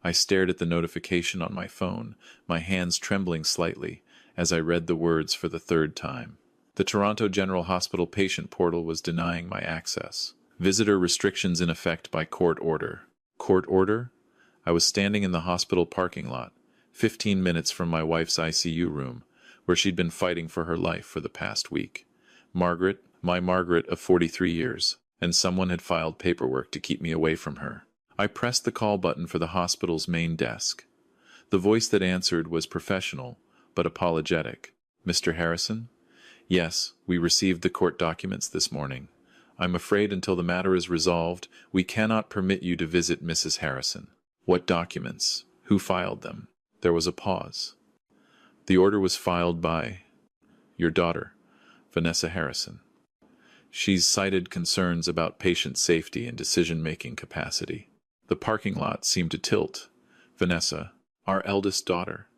I stared at the notification on my phone, my hands trembling slightly as I read the words for the third time. The Toronto General Hospital patient portal was denying my access. Visitor restrictions in effect by court order. Court order? I was standing in the hospital parking lot, 15 minutes from my wife's ICU room, where she'd been fighting for her life for the past week. Margaret, my Margaret of 43 years, and someone had filed paperwork to keep me away from her. I pressed the call button for the hospital's main desk. The voice that answered was professional, but apologetic. Mr. Harrison? Yes, we received the court documents this morning. I'm afraid until the matter is resolved, we cannot permit you to visit Mrs. Harrison. What documents? Who filed them? There was a pause. The order was filed by your daughter, Vanessa Harrison. She's cited concerns about patient safety and decision-making capacity. The parking lot seemed to tilt. Vanessa, our eldest daughter,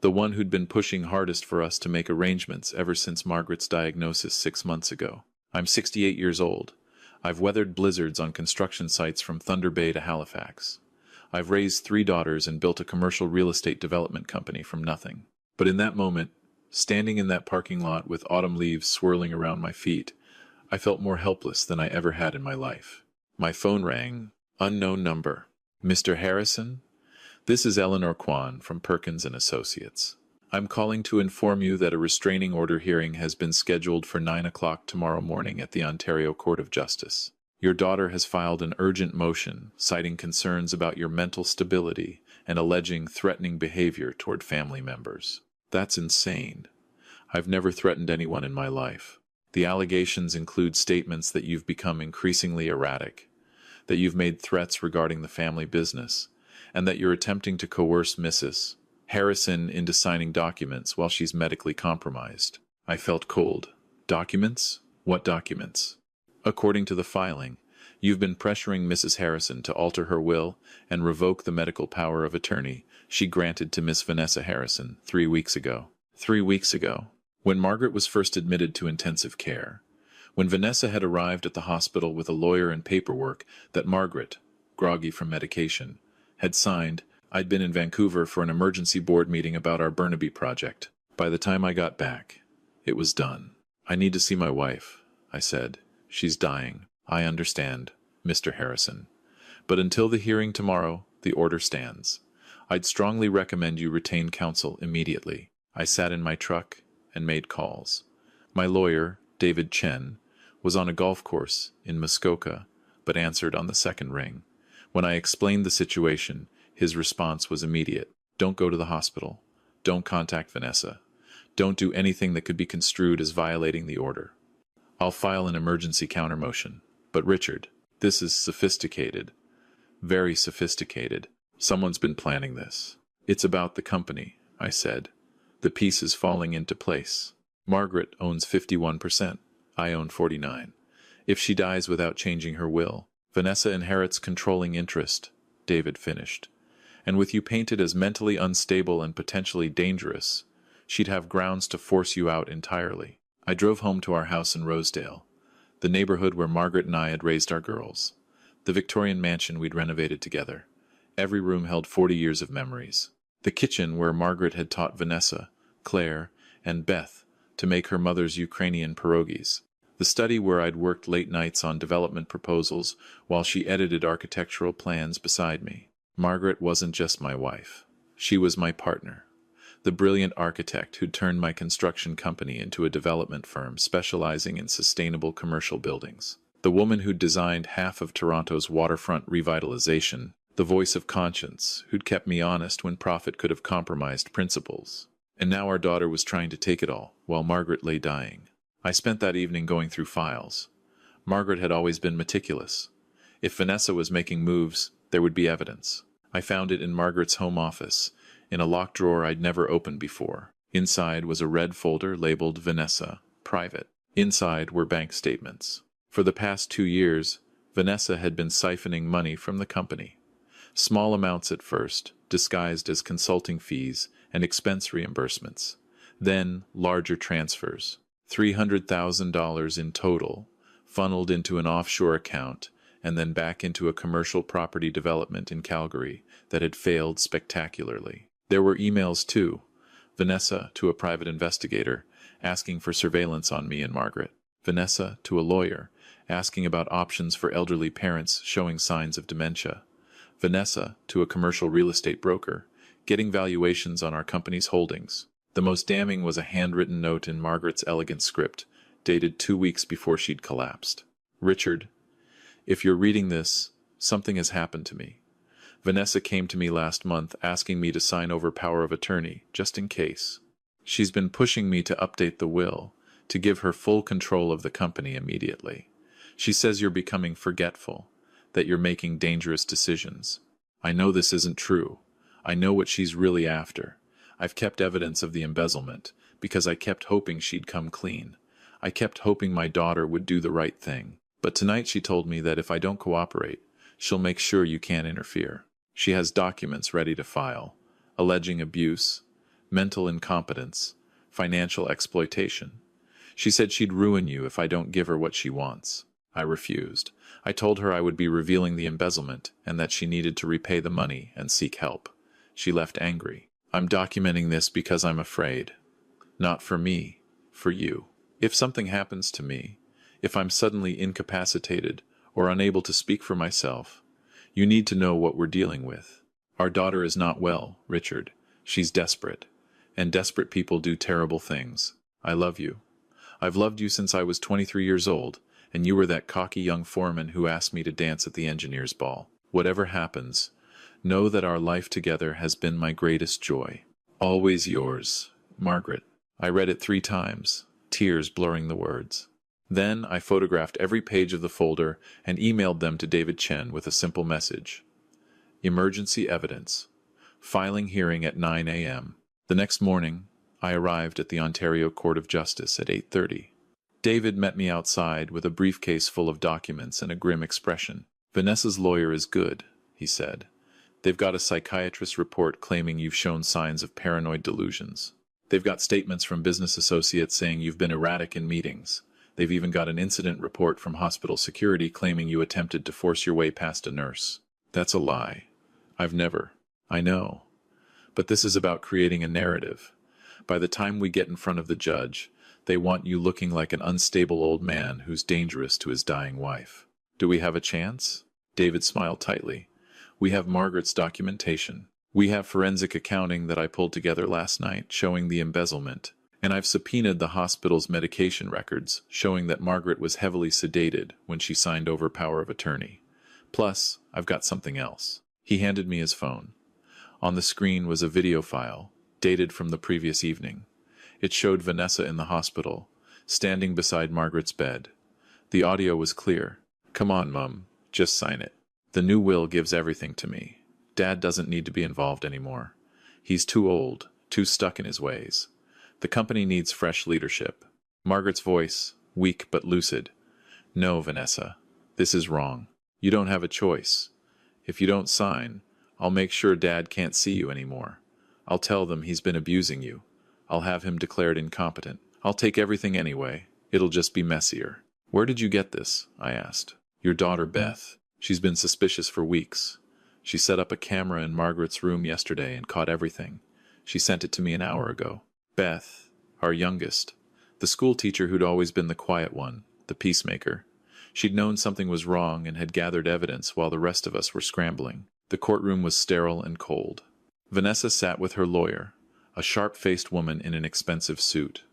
the one who'd been pushing hardest for us to make arrangements ever since Margaret's diagnosis 6 months ago. I'm 68 years old. I've weathered blizzards on construction sites from Thunder Bay to Halifax. I've raised 3 daughters and built a commercial real estate development company from nothing. But in that moment, standing in that parking lot with autumn leaves swirling around my feet, I felt more helpless than I ever had in my life. My phone rang. Unknown number. Mr. Harrison? This is Eleanor Kwan from Perkins & Associates. I'm calling to inform you that a restraining order hearing has been scheduled for 9 o'clock tomorrow morning at the Ontario Court of Justice. Your daughter has filed an urgent motion citing concerns about your mental stability and alleging threatening behavior toward family members. That's insane. I've never threatened anyone in my life. The allegations include statements that you've become increasingly erratic, that you've made threats regarding the family business, and that you're attempting to coerce Mrs. Harrison into signing documents while she's medically compromised. I felt cold. Documents? What documents? According to the filing, you've been pressuring Mrs. Harrison to alter her will and revoke the medical power of attorney she granted to Miss Vanessa Harrison 3 weeks ago. 3 weeks ago, when Margaret was first admitted to intensive care. When Vanessa had arrived at the hospital with a lawyer and paperwork that Margaret, groggy from medication, had signed, I'd been in Vancouver for an emergency board meeting about our Burnaby project. By the time I got back, it was done. I need to see my wife, I said. She's dying. I understand, Mr. Harrison. But until the hearing tomorrow, the order stands. I'd strongly recommend you retain counsel immediately. I sat in my truck and made calls. My lawyer, David Chen, was on a golf course in Muskoka, but answered on the second ring. When I explained the situation, his response was immediate. Don't go to the hospital. Don't contact Vanessa. Don't do anything that could be construed as violating the order. I'll file an emergency countermotion. But Richard, this is sophisticated. Very sophisticated. Someone's been planning this. It's about the company, I said. The pieces falling into place. Margaret owns 51%. I own 49%. If she dies without changing her will, Vanessa inherits controlling interest, David finished. And with you painted as mentally unstable and potentially dangerous, she'd have grounds to force you out entirely. I drove home to our house in Rosedale, the neighborhood where Margaret and I had raised our girls, the Victorian mansion we'd renovated together. Every room held 40 years of memories. The kitchen where Margaret had taught Vanessa, Claire, and Beth to make her mother's Ukrainian pierogies. The study where I'd worked late nights on development proposals while she edited architectural plans beside me. Margaret wasn't just my wife. She was my partner. The brilliant architect who'd turned my construction company into a development firm specializing in sustainable commercial buildings. The woman who'd designed half of Toronto's waterfront revitalization. The voice of conscience who'd kept me honest when profit could have compromised principles. And now our daughter was trying to take it all, while Margaret lay dying. I spent that evening going through files. Margaret had always been meticulous. If Vanessa was making moves, there would be evidence. I found it in Margaret's home office, in a locked drawer I'd never opened before. Inside was a red folder labeled Vanessa, Private. Inside were bank statements. For the past 2 years, Vanessa had been siphoning money from the company. Small amounts at first, disguised as consulting fees and expense reimbursements. Then larger transfers. $300,000 in total, funneled into an offshore account and then back into a commercial property development in Calgary that had failed spectacularly. There were emails too. Vanessa to a private investigator, asking for surveillance on me and Margaret. Vanessa to a lawyer, asking about options for elderly parents showing signs of dementia. Vanessa to a commercial real estate broker, getting valuations on our company's holdings. The most damning was a handwritten note in Margaret's elegant script, dated 2 weeks before she'd collapsed. Richard, if you're reading this, something has happened to me. Vanessa came to me last month asking me to sign over power of attorney, just in case. She's been pushing me to update the will, to give her full control of the company immediately. She says you're becoming forgetful, that you're making dangerous decisions. I know this isn't true. I know what she's really after. I've kept evidence of the embezzlement, because I kept hoping she'd come clean. I kept hoping my daughter would do the right thing. But tonight she told me that if I don't cooperate, she'll make sure you can't interfere. She has documents ready to file, alleging abuse, mental incompetence, financial exploitation. She said she'd ruin you if I don't give her what she wants. I refused. I told her I would be revealing the embezzlement and that she needed to repay the money and seek help. She left angry. I'm documenting this because I'm afraid. Not for me, for you. If something happens to me, if I'm suddenly incapacitated or unable to speak for myself, you need to know what we're dealing with. Our daughter is not well, Richard. She's desperate. And desperate people do terrible things. I love you. I've loved you since I was 23 years old, and you were that cocky young foreman who asked me to dance at the engineer's ball. Whatever happens, know that our life together has been my greatest joy. Always yours, Margaret. I read it 3 times, tears blurring the words. Then I photographed every page of the folder and emailed them to David Chen with a simple message. Emergency evidence. Filing hearing at 9 a.m. The next morning, I arrived at the Ontario Court of Justice at 8:30. David met me outside with a briefcase full of documents and a grim expression. Vanessa's lawyer is good, he said. They've got a psychiatrist report claiming you've shown signs of paranoid delusions. They've got statements from business associates saying you've been erratic in meetings. They've even got an incident report from hospital security claiming you attempted to force your way past a nurse. That's a lie. I've never. I know. But this is about creating a narrative. By the time we get in front of the judge, they want you looking like an unstable old man who's dangerous to his dying wife. Do we have a chance? David smiled tightly. We have Margaret's documentation. We have forensic accounting that I pulled together last night showing the embezzlement. And I've subpoenaed the hospital's medication records, showing that Margaret was heavily sedated when she signed over power of attorney. Plus, I've got something else. He handed me his phone. On the screen was a video file, dated from the previous evening. It showed Vanessa in the hospital, standing beside Margaret's bed. The audio was clear. Come on, Mum, just sign it. The new will gives everything to me. Dad doesn't need to be involved anymore. He's too old, too stuck in his ways. The company needs fresh leadership. Margaret's voice, weak but lucid. No, Vanessa, this is wrong. You don't have a choice. If you don't sign, I'll make sure Dad can't see you anymore. I'll tell them he's been abusing you. I'll have him declared incompetent. I'll take everything anyway. It'll just be messier. Where did you get this? I asked. Your daughter, Beth. She's been suspicious for weeks. She set up a camera in Margaret's room yesterday and caught everything. She sent it to me an hour ago. Beth, our youngest, the school teacher who'd always been the quiet one, the peacemaker. She'd known something was wrong and had gathered evidence while the rest of us were scrambling. The courtroom was sterile and cold. Vanessa sat with her lawyer, a sharp-faced woman in an expensive suit.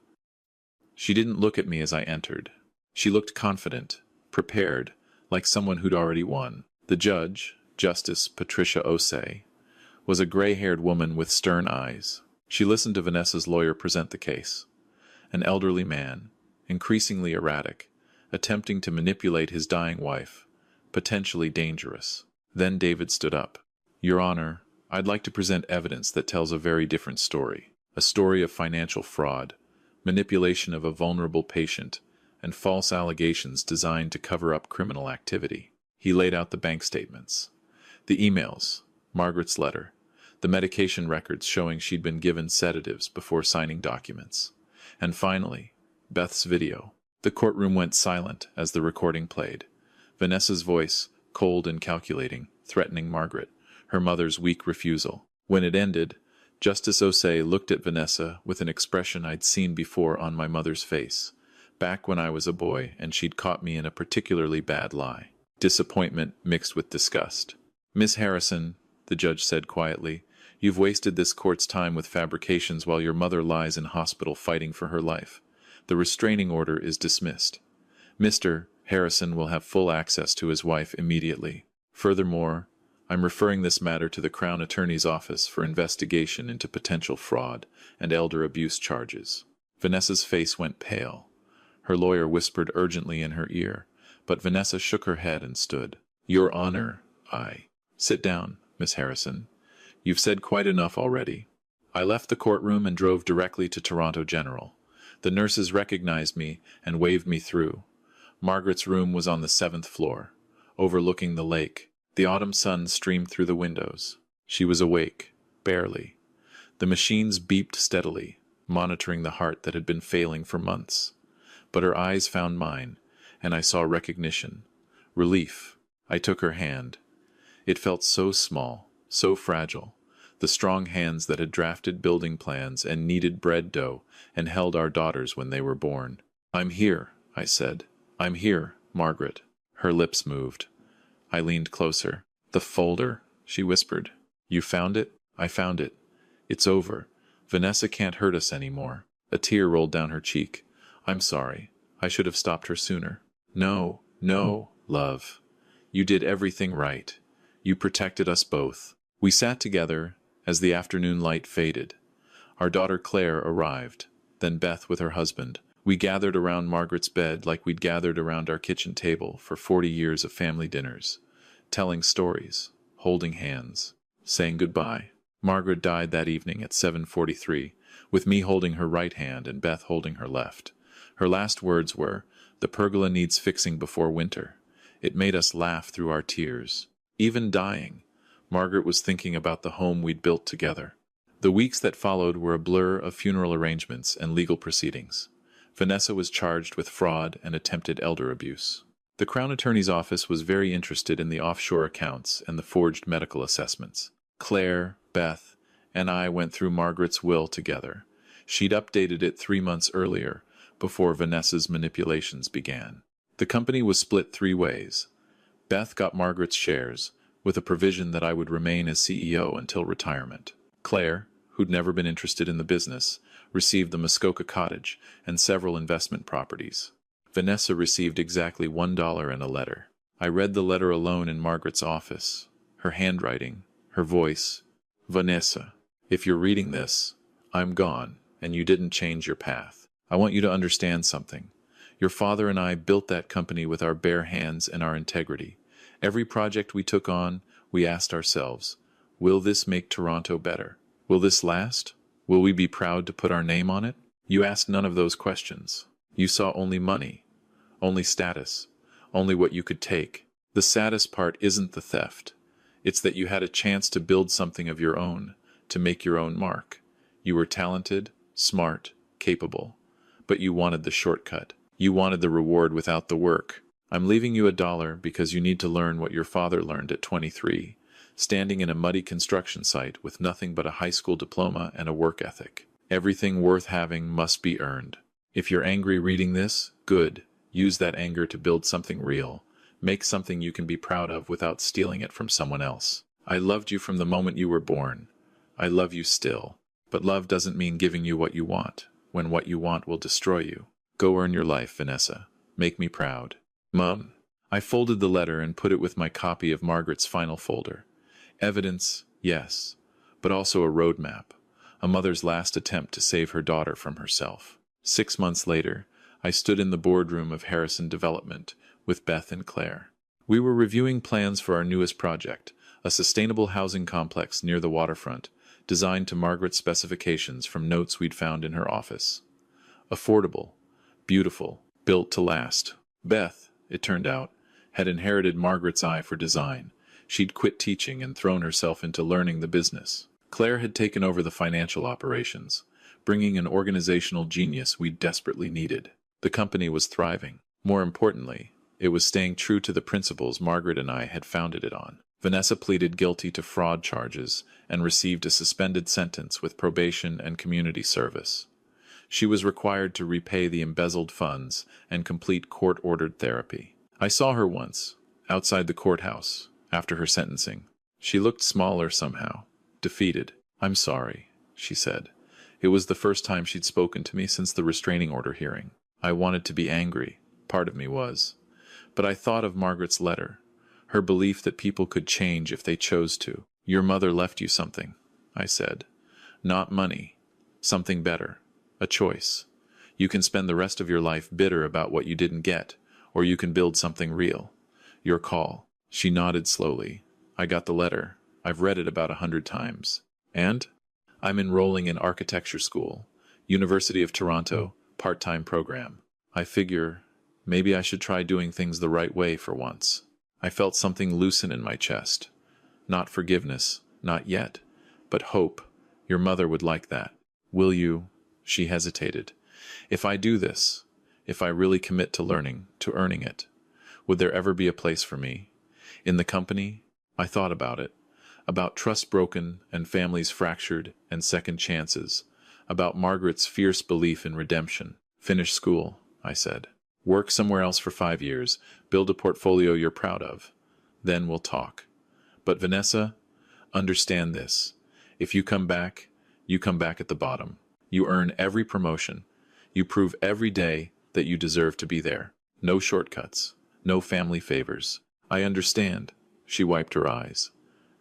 She didn't look at me as I entered. She looked confident, prepared, like someone who'd already won. The judge, Justice Patricia Osei, was a gray-haired woman with stern eyes. She listened to Vanessa's lawyer present the case. An elderly man, increasingly erratic, attempting to manipulate his dying wife, potentially dangerous. Then David stood up. Your Honor, I'd like to present evidence that tells a very different story. A story of financial fraud, manipulation of a vulnerable patient, and false allegations designed to cover up criminal activity. He laid out the bank statements, the emails, Margaret's letter, the medication records showing she'd been given sedatives before signing documents, and finally, Beth's video. The courtroom went silent as the recording played. Vanessa's voice, cold and calculating, threatening Margaret, her mother's weak refusal. When it ended, Justice Osei looked at Vanessa with an expression I'd seen before on my mother's face, back when I was a boy and she'd caught me in a particularly bad lie. Disappointment mixed with disgust. "Miss Harrison," the judge said quietly, "you've wasted this court's time with fabrications while your mother lies in hospital fighting for her life. The restraining order is dismissed. Mr. Harrison will have full access to his wife immediately. Furthermore, I'm referring this matter to the Crown Attorney's Office for investigation into potential fraud and elder abuse charges." Vanessa's face went pale. Her lawyer whispered urgently in her ear, but Vanessa shook her head and stood. "Your Honor, Sit down, Miss Harrison. You've said quite enough already." I left the courtroom and drove directly to Toronto General. The nurses recognized me and waved me through. Margaret's room was on the 7th floor, overlooking the lake. The autumn sun streamed through the windows. She was awake, barely. The machines beeped steadily, monitoring the heart that had been failing for months. But her eyes found mine, and I saw recognition, relief. I took her hand. It felt so small, so fragile, the strong hands that had drafted building plans and kneaded bread dough and held our daughters when they were born. "I'm here," I said. "I'm here, Margaret." Her lips moved. I leaned closer. "The folder?" she whispered. "You found it?" "I found it. It's over. Vanessa can't hurt us anymore." A tear rolled down her cheek. "I'm sorry. I should have stopped her sooner." "No, no, love. You did everything right. You protected us both." We sat together as the afternoon light faded. Our daughter Claire arrived, then Beth with her husband. We gathered around Margaret's bed like we'd gathered around our kitchen table for 40 years of family dinners, telling stories, holding hands, saying goodbye. Margaret died that evening at 7:43, with me holding her right hand and Beth holding her left. Her last words were, "The pergola needs fixing before winter." It made us laugh through our tears. Even dying, Margaret was thinking about the home we'd built together. The weeks that followed were a blur of funeral arrangements and legal proceedings. Vanessa was charged with fraud and attempted elder abuse. The Crown Attorney's Office was very interested in the offshore accounts and the forged medical assessments. Claire, Beth, and I went through Margaret's will together. She'd updated it 3 months earlier, before Vanessa's manipulations began. The company was split 3 ways. Beth got Margaret's shares, with a provision that I would remain as CEO until retirement. Claire, who'd never been interested in the business, received the Muskoka cottage and several investment properties. Vanessa received exactly $1 in a letter. I read the letter alone in Margaret's office. Her handwriting, her voice. "Vanessa, if you're reading this, I'm gone, and you didn't change your path. I want you to understand something. Your father and I built that company with our bare hands and our integrity. Every project we took on, we asked ourselves, will this make Toronto better? Will this last? Will we be proud to put our name on it? You asked none of those questions. You saw only money, only status, only what you could take. The saddest part isn't the theft. It's that you had a chance to build something of your own, to make your own mark. You were talented, smart, capable, but you wanted the shortcut. You wanted the reward without the work. I'm leaving you $1 because you need to learn what your father learned at 23, standing in a muddy construction site with nothing but a high school diploma and a work ethic. Everything worth having must be earned. If you're angry reading this, good. Use that anger to build something real. Make something you can be proud of without stealing it from someone else. I loved you from the moment you were born. I love you still. But love doesn't mean giving you what you want, when what you want will destroy you. Go earn your life, Vanessa. Make me proud. Mom." I folded the letter and put it with my copy of Margaret's final folder. Evidence, yes, but also a roadmap, a mother's last attempt to save her daughter from herself. 6 months later, I stood in the boardroom of Harrison Development with Beth and Claire. We were reviewing plans for our newest project, a sustainable housing complex near the waterfront, designed to Margaret's specifications from notes we'd found in her office. Affordable, beautiful, built to last. Beth, it turned out, had inherited Margaret's eye for design. She'd quit teaching and thrown herself into learning the business. Claire had taken over the financial operations, bringing an organizational genius we desperately needed. The company was thriving. More importantly, It was staying true to the principles Margaret and I had founded it on. Vanessa pleaded guilty to fraud charges and received a suspended sentence with probation and community service. She was required to repay the embezzled funds and complete court-ordered therapy. I saw her once, outside the courthouse, after her sentencing. She looked smaller somehow, defeated. "I'm sorry," she said. It was the first time she'd spoken to me since the restraining order hearing. I wanted to be angry. Part of me was. But I thought of Margaret's letter, her belief that people could change if they chose to. "Your mother left you something," I said. "Not money. Something better. A choice. You can spend the rest of your life bitter about what you didn't get, or you can build something real. Your call." She nodded slowly. "I got the letter. I've read it about 100 times. And? I'm enrolling in architecture school. University of Toronto, part-time program. I figure maybe I should try doing things the right way for once." I felt something loosen in my chest. Not forgiveness, not yet, but hope. "Your mother would like that. Will you?" She hesitated. "If I do this, if I really commit to learning, to earning it, would there ever be a place for me? In the company?" I thought about it. About trust broken and families fractured and second chances. About Margaret's fierce belief in redemption. "Finish school," I said. "Work somewhere else for 5 years. Build a portfolio you're proud of. Then we'll talk. But Vanessa, understand this. If you come back at the bottom. You earn every promotion. You prove every day that you deserve to be there. No shortcuts. No family favors." "I understand." She wiped her eyes.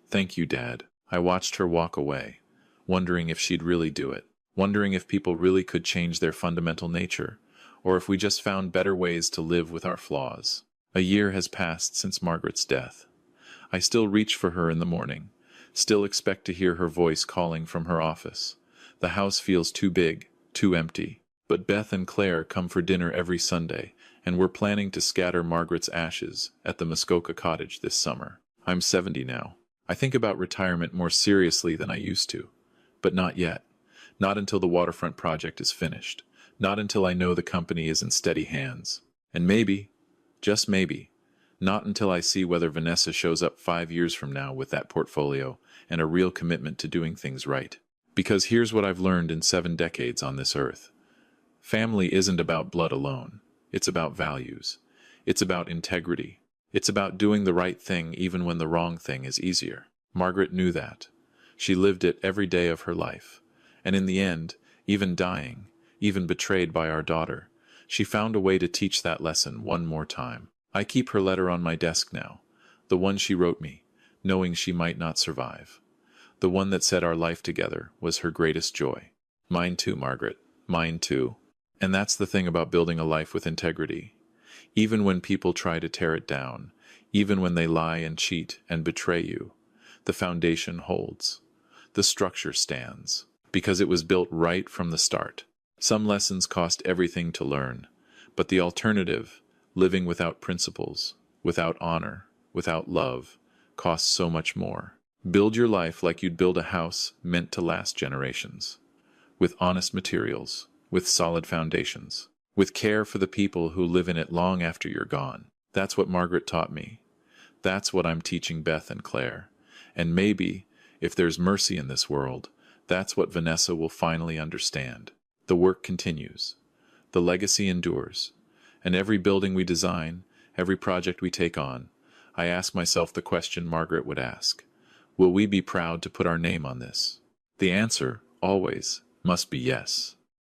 "Thank you, Dad." I watched her walk away, wondering if she'd really do it. Wondering if people really could change their fundamental nature, or if we just found better ways to live with our flaws. A year has passed since Margaret's death. I still reach for her in the morning, still expect to hear her voice calling from her office. The house feels too big, too empty. But Beth and Claire come for dinner every Sunday, and we're planning to scatter Margaret's ashes at the Muskoka cottage this summer. I'm 70 now. I think about retirement more seriously than I used to. But not yet. Not until the waterfront project is finished. Not until I know the company is in steady hands. And maybe, just maybe, not until I see whether Vanessa shows up 5 years from now with that portfolio and a real commitment to doing things right. Because here's what I've learned in 7 decades on this earth. Family isn't about blood alone. It's about values. It's about integrity. It's about doing the right thing even when the wrong thing is easier. Margaret knew that. She lived it every day of her life. And in the end, even dying, even betrayed by our daughter, she found a way to teach that lesson one more time. I keep her letter on my desk now, the one she wrote me, knowing she might not survive. The one that said our life together was her greatest joy. Mine too, Margaret. Mine too. And that's the thing about building a life with integrity. Even when people try to tear it down, even when they lie and cheat and betray you, the foundation holds. The structure stands, because it was built right from the start. Some lessons cost everything to learn, but the alternative, living without principles, without honor, without love, costs so much more. Build your life like you'd build a house meant to last generations, with honest materials, with solid foundations, with care for the people who live in it long after you're gone. That's what Margaret taught me. That's what I'm teaching Beth and Claire. And maybe, if there's mercy in this world, that's what Vanessa will finally understand. The work continues. The legacy endures. And every building we design, every project we take on, I ask myself the question Margaret would ask. Will we be proud to put our name on this? The answer, always, must be yes.